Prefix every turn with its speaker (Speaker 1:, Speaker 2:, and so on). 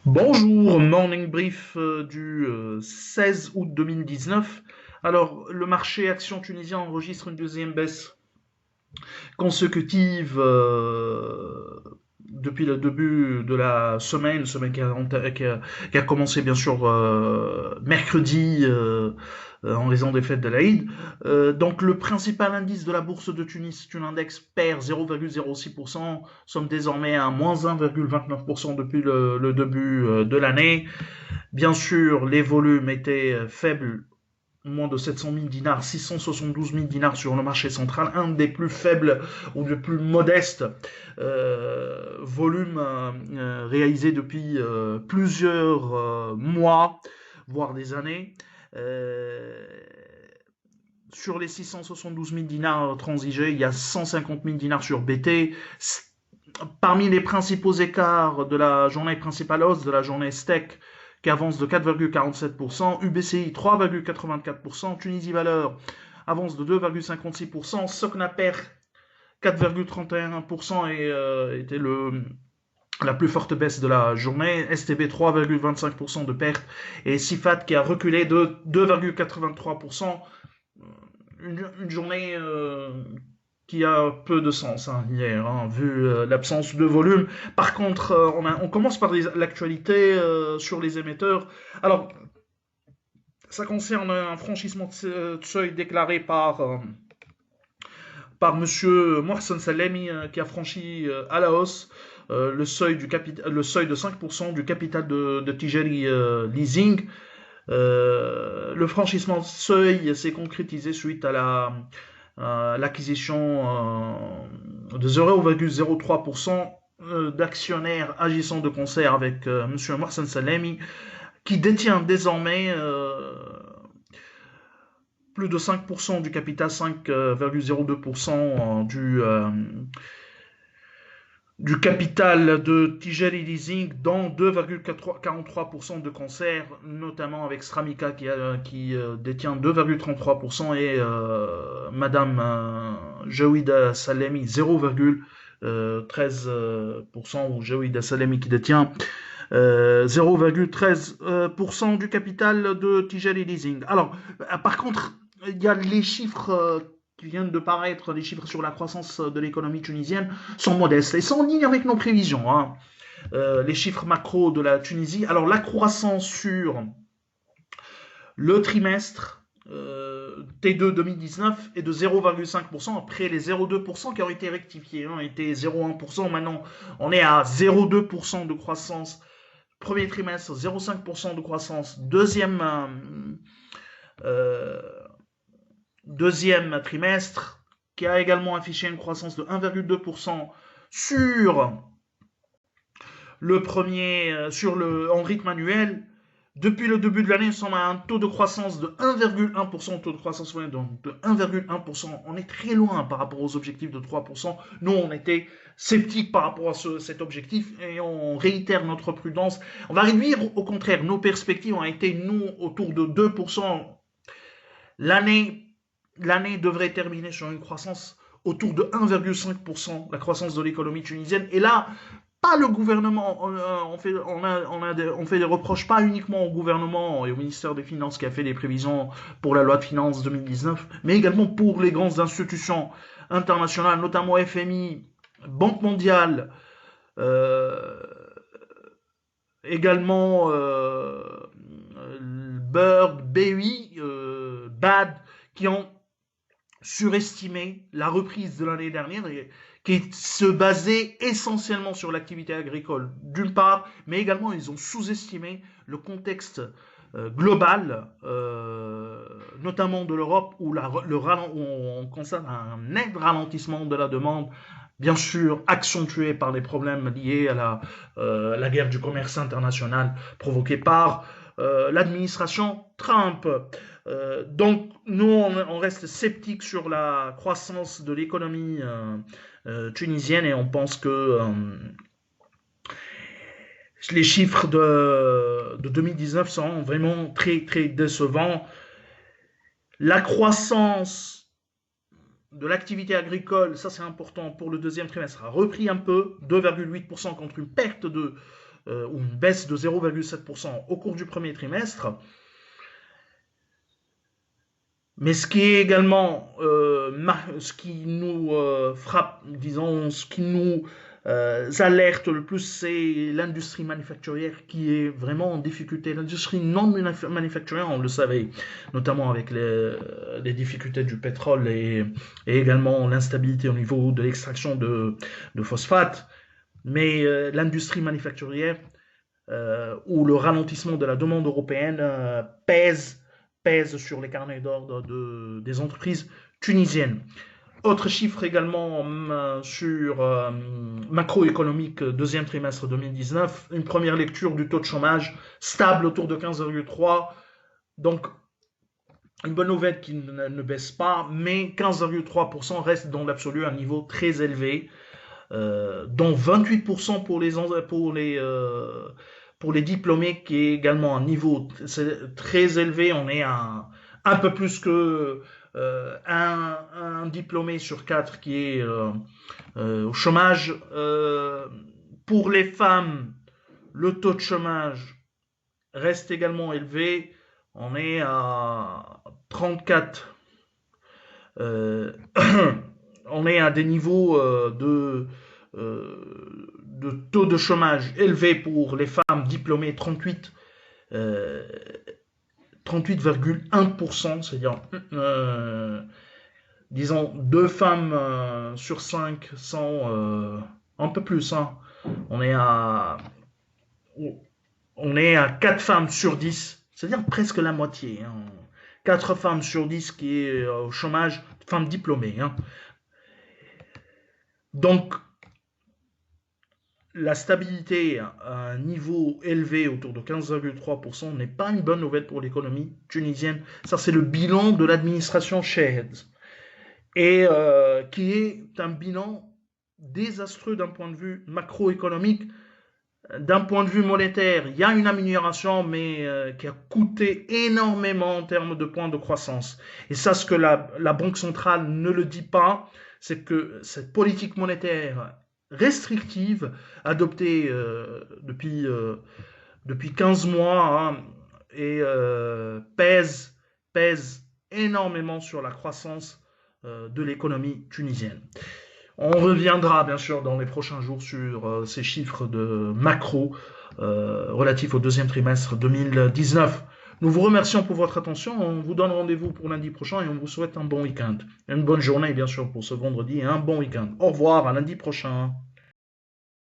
Speaker 1: Bonjour, morning brief du 16 août 2019. Alors, le marché action tunisien enregistre une deuxième baisse consécutive depuis le début de la semaine qui a commencé bien sûr mercredi en raison des fêtes de l'Aïd. Donc le principal indice de la bourse de Tunis, Tunindex, perd 0,06%, sommes désormais à moins 1,29% depuis le début de l'année. Bien sûr, les volumes étaient faibles, moins de 700 000 dinars, 672 000 dinars sur le marché central, un des plus faibles ou des plus modestes volumes réalisés depuis plusieurs mois, voire des années. Euh, sur les 672 000 dinars transigés, il y a 150 000 dinars sur BT. Parmi les principaux écarts de la journée principale hausse, de la journée steak, qui avance de 4,47%, UBCI 3,84%, Tunisie Valeur avance de 2,56%, Socnaper 4,31% était la plus forte baisse de la journée, STB 3,25% de perte et Sifat qui a reculé de 2,83%. Une journée qui a peu de sens hier, vu l'absence de volume. Par contre, on commence par l'actualité sur les émetteurs. Alors, ça concerne un franchissement de seuil déclaré par Monsieur Mohsen Salemi qui a franchi à la hausse le seuil de 5% du capital de Tijeri Leasing. Le franchissement de seuil s'est concrétisé suite à l'acquisition de 0,03% d'actionnaires agissant de concert avec M. Mohsen Salemi, qui détient désormais plus de 5% du capital, 5,02% du capital de Tijeri Leasing, dont 2,43% de concert, notamment avec Stramika qui détient 2,33% et Madame Jawida Salemi 0,13% ou Jawida Salemi qui détient 0,13% du capital de Tijeri Leasing. Alors, par contre, il y a les chiffres qui viennent de paraître, les chiffres sur la croissance de l'économie tunisienne sont modestes et sont en ligne avec nos prévisions. Les chiffres macro de la Tunisie. Alors, la croissance sur le trimestre T2 2019 est de 0,5% après les 0,2% qui ont été rectifiés. Était 0,1%. Maintenant, on est à 0,2% de croissance. Premier trimestre, 0,5% de croissance. Euh, deuxième trimestre, qui a également affiché une croissance de 1,2% sur en rythme annuel. Depuis le début de l'année, nous sommes à un taux de croissance de 1,1%, taux de croissance moyenne de 1,1%. On est très loin par rapport aux objectifs de 3%. Nous, on était sceptiques par rapport à cet objectif et on réitère notre prudence. On va réduire, au contraire, nos perspectives ont été, nous, autour de 2%. L'année, l'année devrait terminer sur une croissance autour de 1,5%, la croissance de l'économie tunisienne. Et là, pas le gouvernement, on fait des reproches pas uniquement au gouvernement et au ministère des Finances qui a fait des prévisions pour la loi de finances 2019, mais également pour les grandes institutions internationales, notamment FMI, Banque mondiale, euh, également Bird, BI, BAD, qui ont surestimé la reprise de l'année dernière et qui se basait essentiellement sur l'activité agricole d'une part, mais également ils ont sous-estimé le contexte global, notamment de l'Europe, où on constate un net ralentissement de la demande, bien sûr accentué par les problèmes liés à la guerre du commerce international provoquée par l'administration Trump. Donc, nous, on reste sceptique sur la croissance de l'économie tunisienne et on pense que les chiffres de 2019 sont vraiment très, très décevants. La croissance de l'activité agricole, ça c'est important pour le deuxième trimestre, a repris un peu, 2,8% contre une perte de ou une baisse de 0,7% au cours du premier trimestre. Mais ce qui est également, ce qui nous frappe, disons, ce qui nous alerte le plus, c'est l'industrie manufacturière qui est vraiment en difficulté. L'industrie non manufacturière, on le savait, notamment avec les difficultés du pétrole et également l'instabilité au niveau de l'extraction de phosphate. Mais l'industrie manufacturière, où le ralentissement de la demande européenne pèse sur les carnets d'ordre des entreprises tunisiennes. Autre chiffre également sur macroéconomique deuxième trimestre 2019, une première lecture du taux de chômage stable autour de 15,3. Donc une bonne nouvelle qui ne baisse pas, mais 15,3% reste dans l'absolu un niveau très élevé, dont 28% pour les diplômés, qui est également un niveau très élevé. On est à un peu plus que un diplômé sur 4 qui est au chômage. Pour les femmes, le taux de chômage reste également élevé. On est à 34. On est à des niveaux de taux de chômage élevés pour les femmes diplômées, 38,1%, c'est-à-dire, disons, 2 femmes sur 5 sont un peu plus. Hein. On est à 4 femmes sur 10, c'est-à-dire presque la moitié. Hein. 4 femmes sur 10 qui est au chômage, femmes diplômées. Hein. Donc, la stabilité à un niveau élevé autour de 15,3% n'est pas une bonne nouvelle pour l'économie tunisienne. Ça, c'est le bilan de l'administration Chahed. Et qui est un bilan désastreux d'un point de vue macroéconomique. D'un point de vue monétaire, il y a une amélioration, mais qui a coûté énormément en termes de points de croissance. Et ça, ce que la Banque centrale ne le dit pas, c'est que cette politique monétaire restrictive, adoptée depuis 15 mois, hein, et pèse énormément sur la croissance de l'économie tunisienne. On reviendra bien sûr dans les prochains jours sur ces chiffres de macro relatifs au deuxième trimestre 2019. Nous vous remercions pour votre attention. On vous donne rendez-vous pour lundi prochain et on vous souhaite un bon week-end. Une bonne journée bien sûr pour ce vendredi et un bon week-end. Au revoir, à lundi prochain.